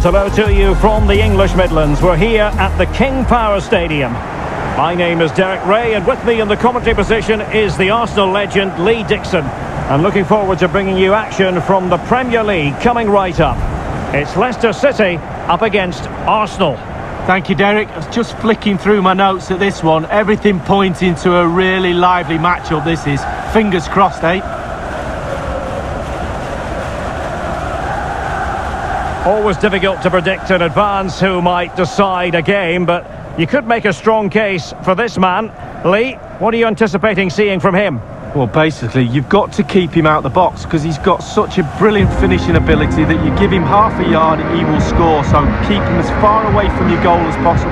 hello to you from the English Midlands. We're here at the King Power Stadium. My name is Derek Ray, and with me in the commentary position is the Arsenal legend Lee Dixon. I'm looking forward to bringing you action from the Premier League coming right up. It's Leicester City up against Arsenal. Thank you, Derek. I was just flicking through my notes at this one. Everything pointing to a really lively matchup this is. Fingers crossed, eh? Always difficult to predict in advance who might decide a game, but you could make a strong case for this man. Lee, what are you anticipating seeing from him? Well, basically, you've got to keep him out the box because he's got such a brilliant finishing ability that you give him half a yard, he will score. So keep him as far away from your goal as possible.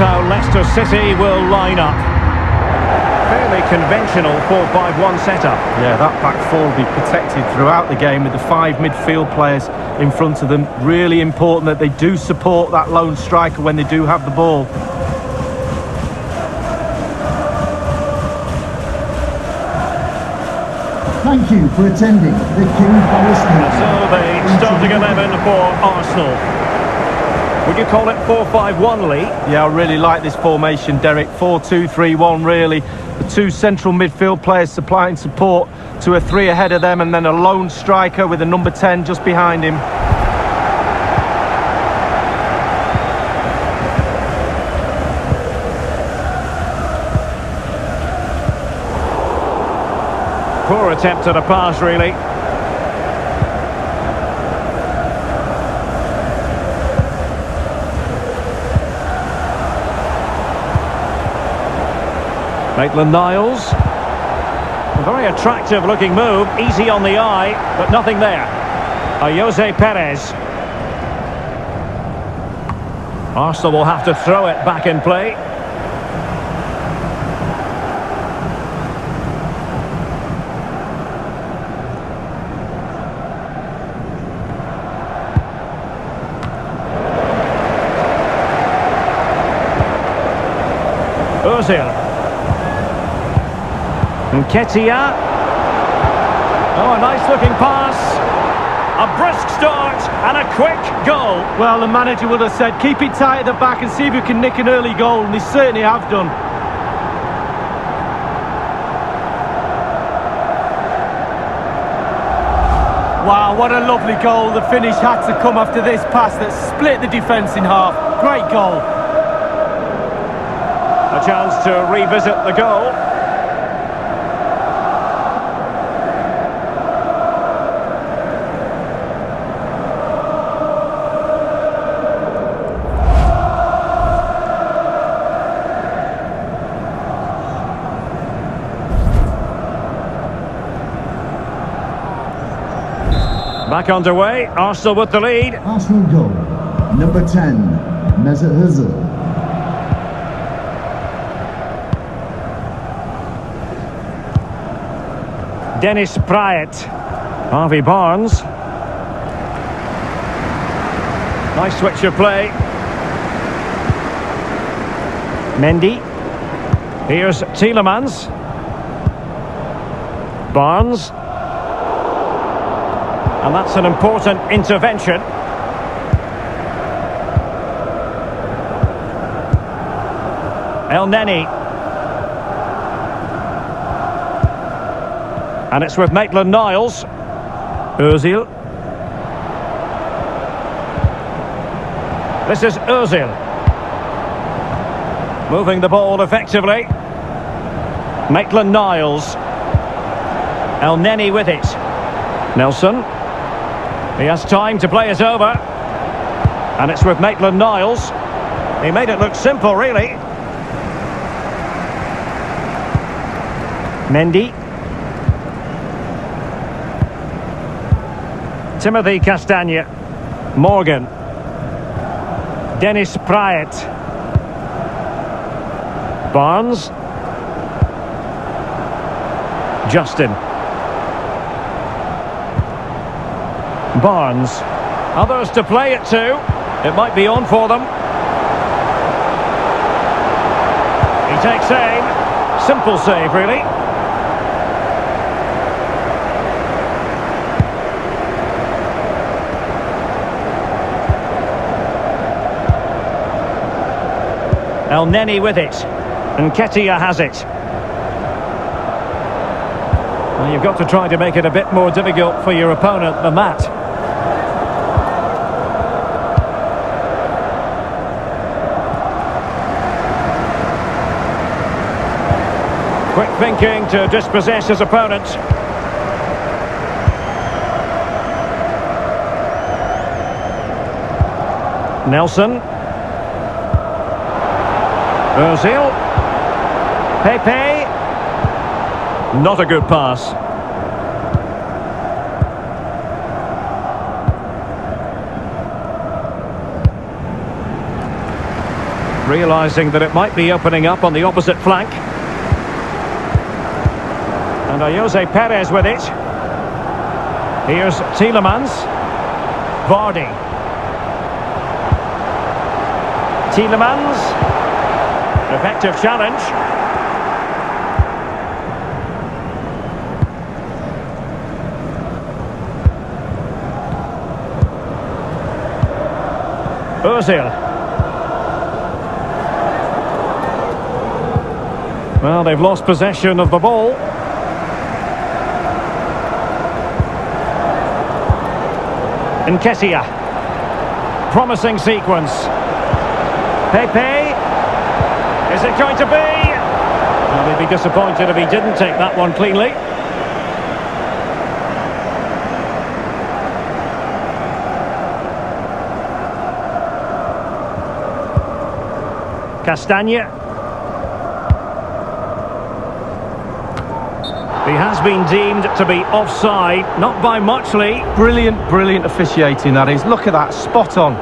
How Leicester City will line up. Fairly conventional 4-5-1 setup. Yeah, that back four will be protected throughout the game with the 5 midfield players in front of them. Really important that they do support that lone striker when they do have the ball. Thank you for attending the King Power Stadium. So the starting 11 for Arsenal. Would you call it 4-5-1, Lee? Yeah, I really like this formation, Derek. 4-2-3-1, really. The 2 central midfield players supplying support to a 3 ahead of them, and then a lone striker with a number 10 just behind him. Poor attempt at a pass, really. Maitland-Niles. A very attractive looking move, easy on the eye, but nothing there. Jose Perez. Arsenal will have to throw it back in play. Ozil. Nketiah. Oh, a nice looking pass. A brisk start and a quick goal. Well, the manager would have said, keep it tight at the back and see if you can nick an early goal, and they certainly have done. Wow, what a lovely goal. The finish had to come after this pass that split the defence in half. Great goal. A chance to revisit the goal. Back underway, Arsenal with the lead. Arsenal goal, number 10, Mesut Ozil. Dennis Praet. Harvey Barnes. Nice switch of play. Mendy. Here's Tielemans. Barnes. And that's an important intervention. El Neni. And it's with Maitland-Niles. Ozil. This is Ozil. Moving the ball effectively. Maitland-Niles. El Neni with it. Nelson. He has time to play it over. And it's with Maitland-Niles. He made it look simple, really. Mendy. Timothy Castagne. Morgan. Dennis Praet. Barnes. Justin. Barnes. Others to play it to. It might be on for them. He takes aim. Simple save, really. El Neni with it. And Ketia has it. Well, you've got to try to make it a bit more difficult for your opponent than that. Quick thinking to dispossess his opponent. Nelson. Ozil. Pepe. Not a good pass. Realising that it might be opening up on the opposite flank. And Jose Perez with it. Here's Tielemans. Vardy. Tielemans. Effective challenge. Ozil. Well, they've lost possession of the ball. Nketiah. Promising sequence. Pepe. Is it going to be? Well, he'd be disappointed if he didn't take that one cleanly. Castagne. He has been deemed to be offside, not by much, Lee. Brilliant officiating, that is. Look at that, spot on.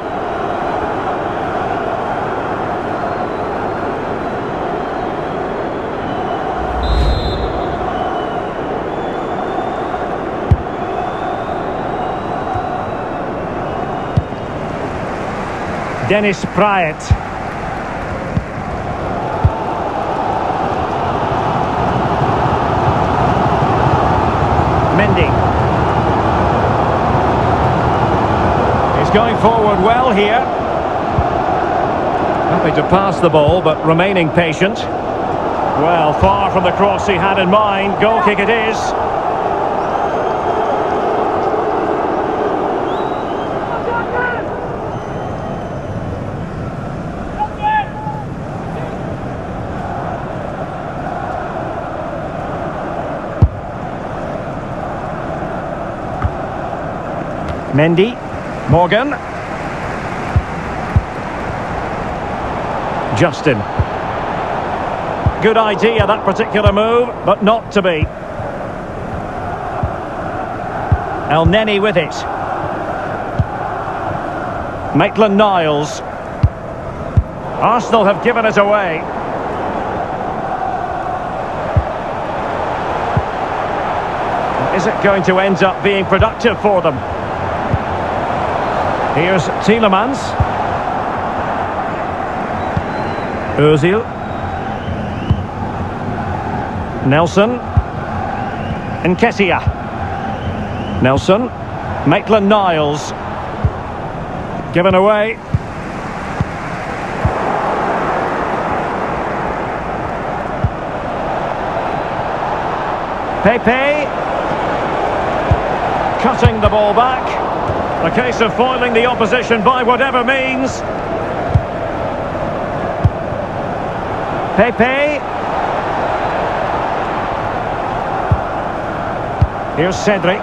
Dennis Praet. Mendy. He's going forward well here. Happy to pass the ball, but remaining patient. Well, far from the cross he had in mind. Goal kick it is. Mendy. Morgan. Justin. Good idea, that particular move, but not to be. El Neni with it. Maitland-Niles. Arsenal have given it away. Is it going to end up being productive for them? Here's Tielemans. Ozil. Nelson. Nketiah. Nelson. Maitland-Niles. Given away. Pepe. Cutting the ball back. A case of foiling the opposition by whatever means. Pepe. Here's Cedric.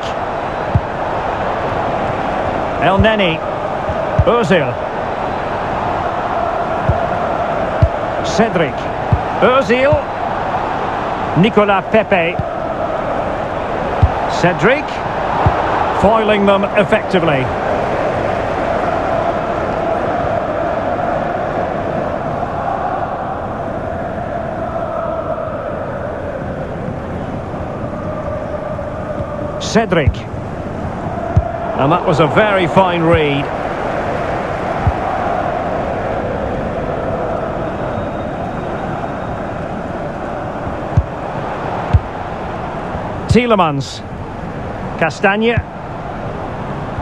El Neni. Ozil. Cedric. Ozil. Nicolas Pepe. Cedric. Foiling them effectively. Cedric. And that was a very fine read. Tielemans. Castagne.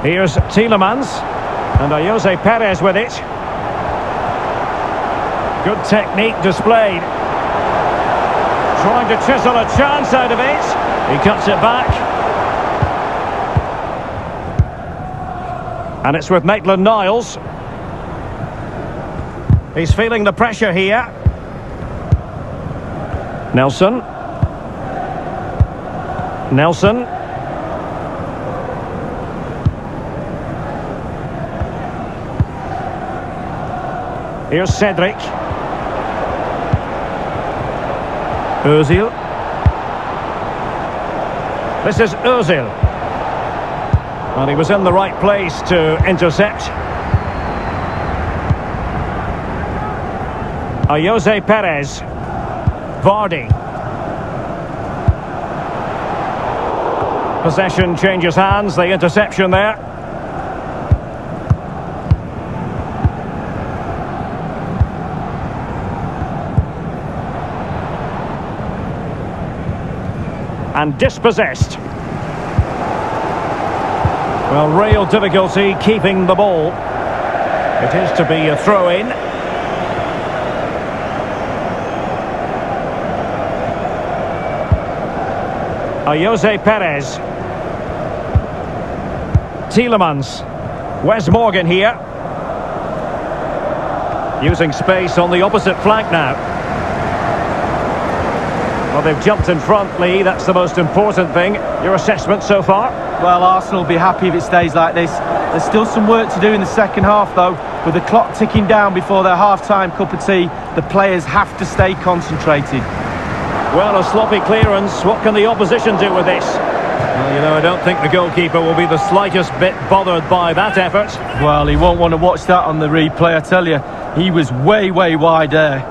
Here's Tielemans. And Jose Perez with it. Good technique displayed. Trying to chisel a chance out of it. He cuts it back. And it's with Maitland-Niles. He's feeling the pressure here. Nelson. Nelson. Here's Cedric. Ozil. This is Ozil. And he was in the right place to intercept. Jose Perez. Vardy. Possession changes hands, the interception there. And dispossessed. Well, real difficulty keeping the ball. It is to be a throw-in. Jose Perez. Tielemans. Wes Morgan here. Using space on the opposite flank now. Well, they've jumped in front, Lee. That's the most important thing. Your assessment so far? Well, Arsenal will be happy if it stays like this. There's still some work to do in the second half, though. With the clock ticking down before their half-time cup of tea, the players have to stay concentrated. Well, a sloppy clearance. What can the opposition do with this? Well, you know, I don't think the goalkeeper will be the slightest bit bothered by that effort. Well, he won't want to watch that on the replay, I tell you. He was way wide there.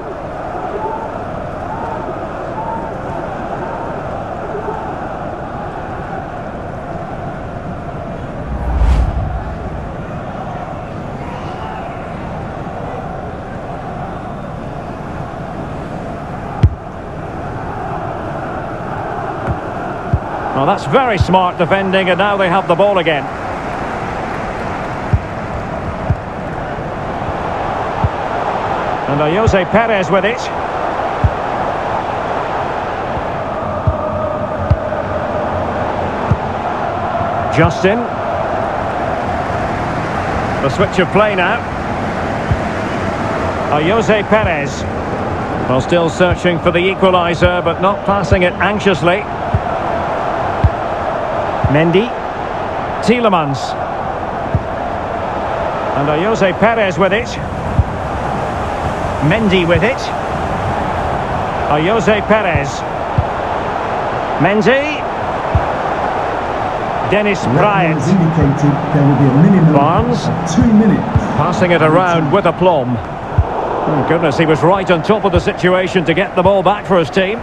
Well, that's very smart defending, and now they have the ball again. And Jose Perez with it. Justin. The switch of play now. Jose Perez. Well, still searching for the equaliser, but not passing it anxiously. Mendy. Tielemans. And Jose Perez with it. Mendy with it. Jose Perez. Mendy. Dennis Bryant. Barnes. 2 minutes. Passing it around with aplomb. Oh, goodness, he was right on top of the situation to get the ball back for his team.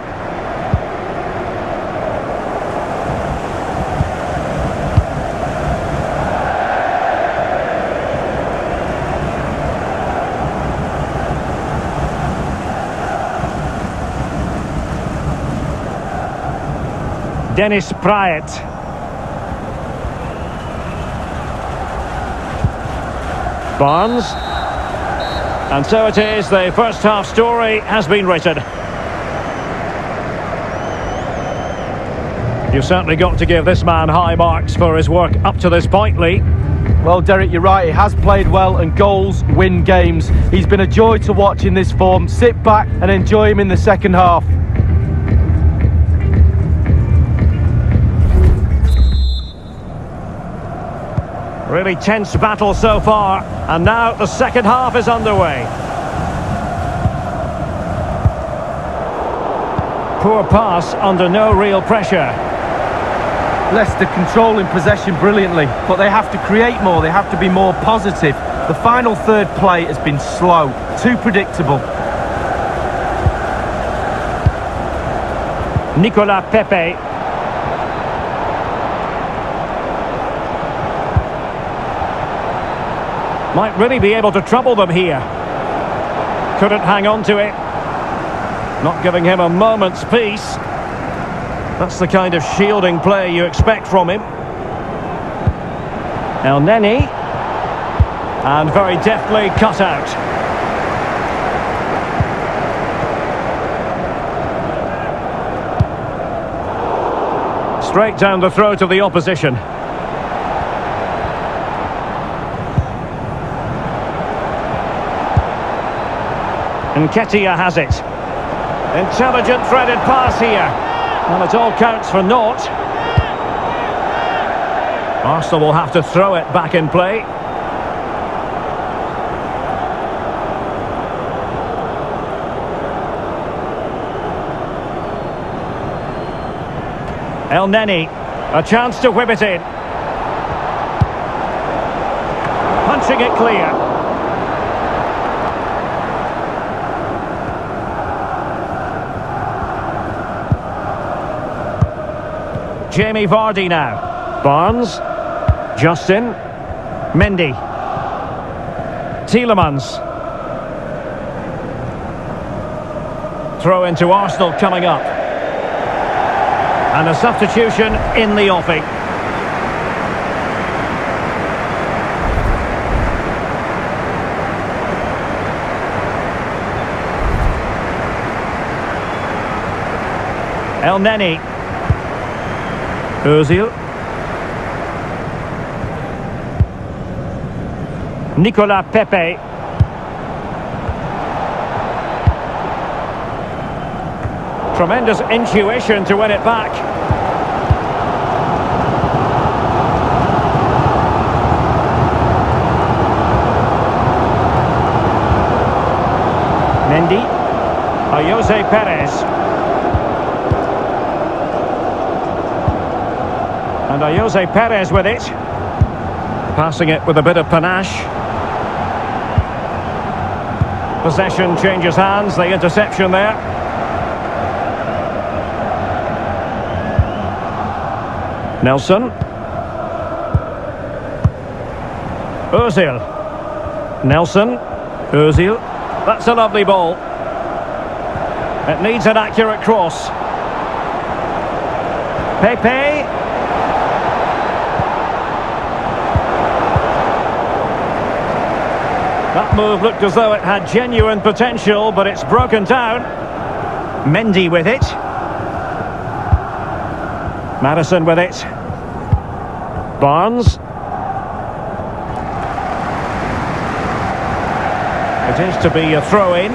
Dennis Bryant. Barnes. And so it is, the first half story has been written. You've certainly got to give this man high marks for his work up to this point, Lee. Well, Derek, you're right. He has played well, and goals win games. He's been a joy to watch in this form. Sit back and enjoy him in the second half. Really tense battle so far, and now the second half is underway. Poor pass under no real pressure. Leicester controlling possession brilliantly, but they have to create more, they have to be more positive. The final third play has been slow, too predictable. Nicolas Pepe. Might really be able to trouble them here. Couldn't hang on to it. Not giving him a moment's peace. That's the kind of shielding play you expect from him. El Neni. And very deftly cut out. Straight down the throat of the opposition. Nketiah has it. Intelligent threaded pass here. And it all counts for naught. Arsenal will have to throw it back in play. El Neni, a chance to whip it in. Punching it clear. Jamie Vardy now. Barnes. Justin. Mendy. Tielemans. Throw into Arsenal coming up. And a substitution in the offing. El Neni. Ozil. Nicolas Pepe. Tremendous intuition to win it back. Mendy. Jose Perez. And Jose Perez with it. Passing it with a bit of panache. Possession changes hands, the interception there. Nelson. Ozil. Nelson. Ozil. That's a lovely ball. It needs an accurate cross. Pepe. That move looked as though it had genuine potential, but it's broken down. Mendy with it. Maddison with it. Barnes. It is to be a throw-in.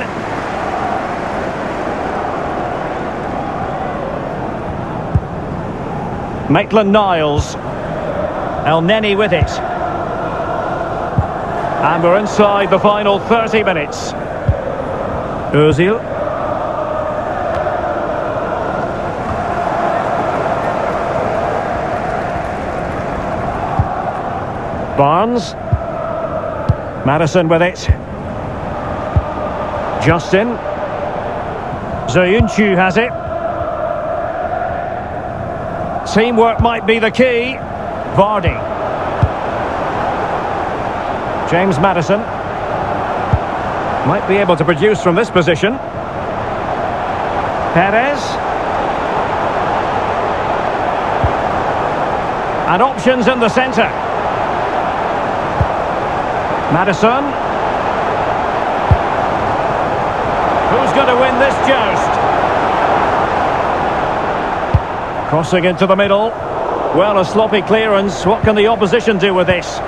Maitland-Niles. El Neni with it. And we're inside the final 30 minutes. Ozil. Barnes. Maddison with it. Justin. Zayuncu has it. Teamwork might be the key. Vardy. James Maddison. Might be able to produce from this position. Perez. And options in the centre. Maddison. Who's going to win this joust? Crossing into the middle. Well, a sloppy clearance. What can the opposition do with this?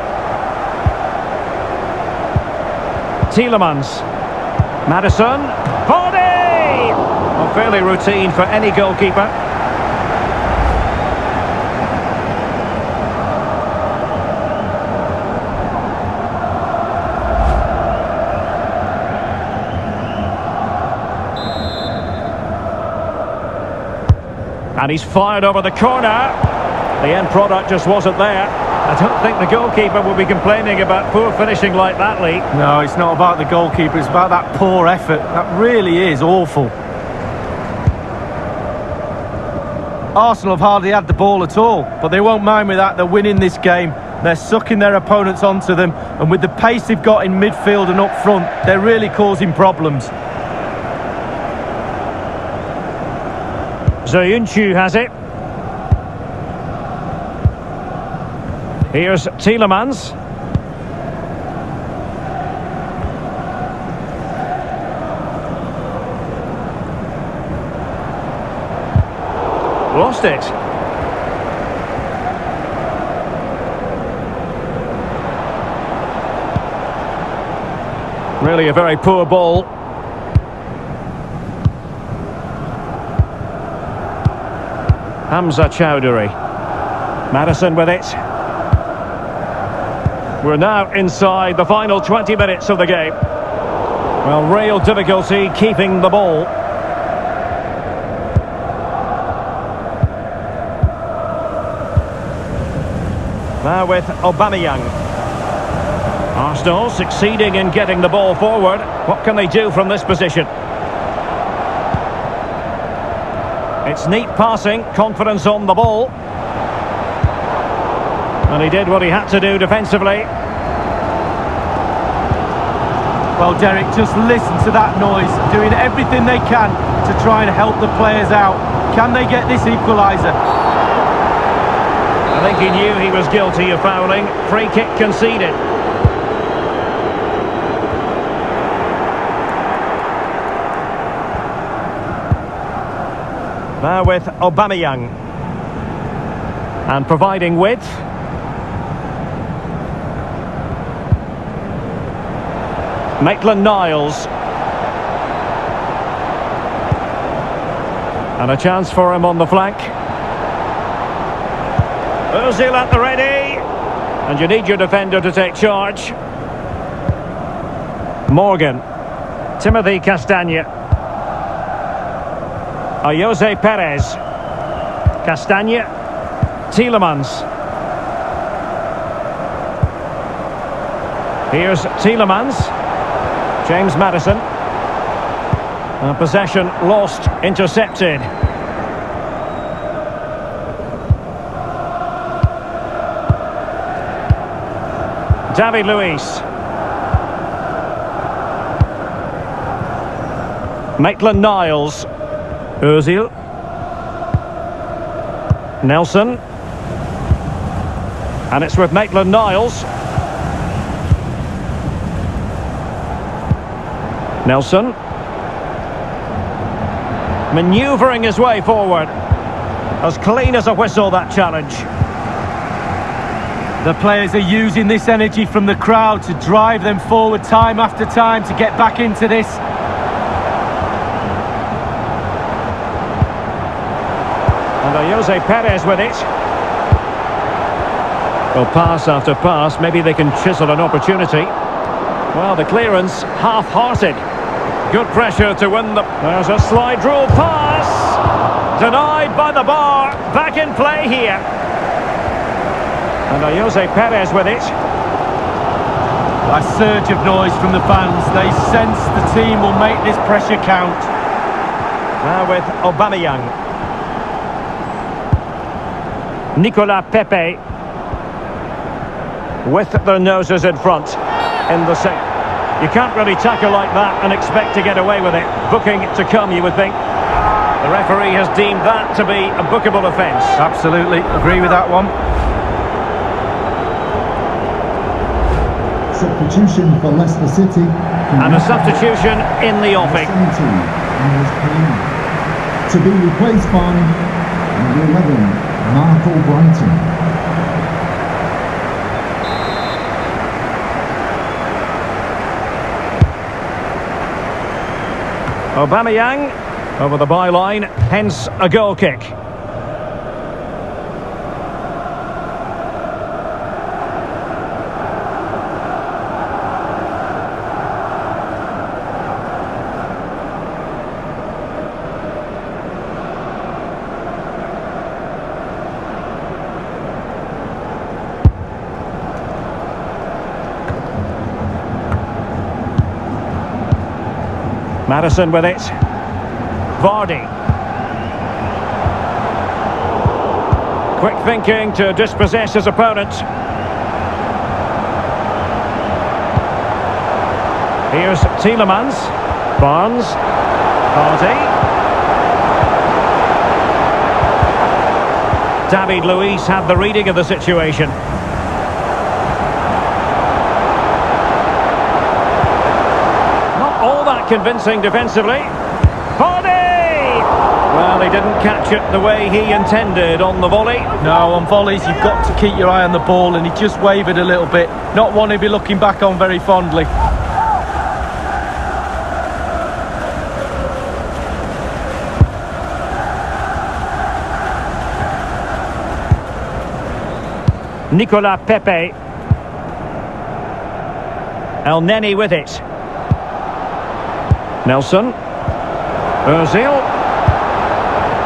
Tielemans. Maddison. Vardy! Well, fairly routine for any goalkeeper. And he's fired over the corner. The end product just wasn't there. I don't think the goalkeeper will be complaining about poor finishing like that, Lee. No, it's not about the goalkeeper, it's about that poor effort. That really is awful. Arsenal have hardly had the ball at all, but they won't mind with that. They're winning this game. They're sucking their opponents onto them, and with the pace they've got in midfield and up front, they're really causing problems. Zayuncu has it. Here's Tielemans. Lost it. Really a very poor ball. Hamza Chowdhury. Madison with it. We're now inside the final 20 minutes of the game. Well, real difficulty keeping the ball. Now with Aubameyang. Arsenal succeeding in getting the ball forward. What can they do from this position? It's neat passing, confidence on the ball. And he did what he had to do defensively. Well, Derek, just listen to that noise, doing everything they can to try and help the players out. Can they get this equaliser? I think he knew he was guilty of fouling. Free kick conceded. Now with Aubameyang. And providing width. Maitland-Niles. And a chance for him on the flank. Ozil at the ready. And you need your defender to take charge. Morgan. Timothy Castagne. Jose Perez. Castagne. Tielemans. Here's Tielemans. James Maddison. And possession lost, intercepted. David Luiz. Maitland-Niles. Ozil. Nelson. And it's with Maitland-Niles. Nelson. Manoeuvring his way forward. As clean as a whistle, that challenge. The players are using this energy from the crowd to drive them forward time after time to get back into this. And Jose Perez with it. Well, pass after pass, maybe they can chisel an opportunity. Well, the clearance half-hearted. Good pressure to win the... There's a slide rule pass. Denied by the bar. Back in play here. And Jose Perez with it. A surge of noise from the fans. They sense the team will make this pressure count. Now with Aubameyang. Nicolas Pepe. With their noses in front. In the second. You can't really tackle like that and expect to get away with it. Booking to come, you would think. The referee has deemed that to be a bookable offence. Absolutely, agree with that one. Substitution for Leicester City. And a substitution in the offing. To be replaced by number 11, Mark Albrighton. Aubameyang over the byline, hence a goal kick. Maddison with it. Vardy. Quick thinking to dispossess his opponent. Here's Tielemans. Barnes. Vardy. David Luiz had the reading of the situation. Not all that convincing defensively. Vardy! Well, he didn't catch it the way he intended on the volley. No, on volleys you've got to keep your eye on the ball, and he just wavered a little bit. Not one he'd be looking back on very fondly. Nicolas Pepe. El Neni with it. Nelson. Ozil.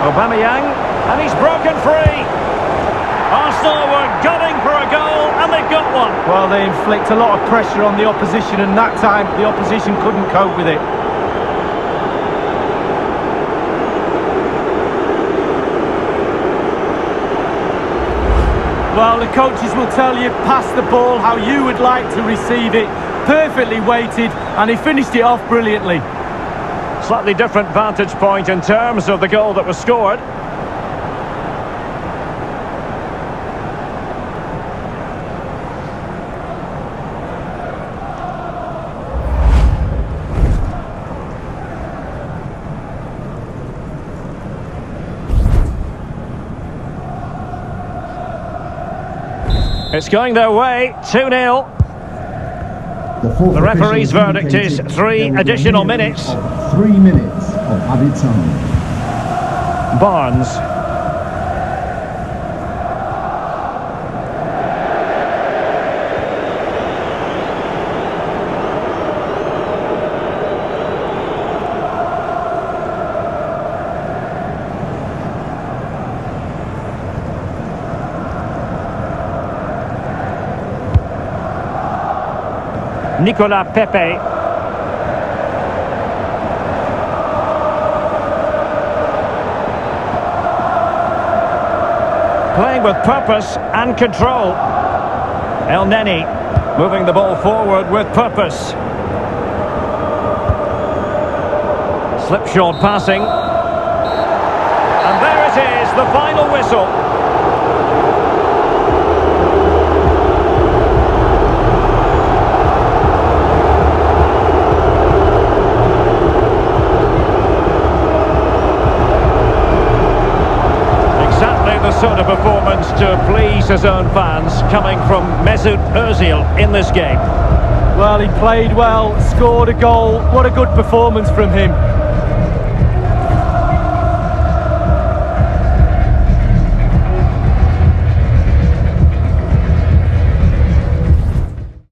Aubameyang. And he's broken free. Arsenal were gunning for a goal and they've got one. Well, they inflict a lot of pressure on the opposition, and that time the opposition couldn't cope with it. Well, the coaches will tell you, pass the ball how you would like to receive it. Perfectly weighted, and he finished it off brilliantly. Slightly different vantage point in terms of the goal that was scored. It's going their way, 2-0. The referee's verdict is 3 additional minutes. 3 minutes of added time. Barnes. Nicolas Pepe. Playing with purpose and control. El Neni moving the ball forward with purpose. Slipshod passing. And there it is, the final whistle. The sort of performance to please his own fans coming from Mesut Ozil in this game. Well, he played well, scored a goal. What a good performance from him.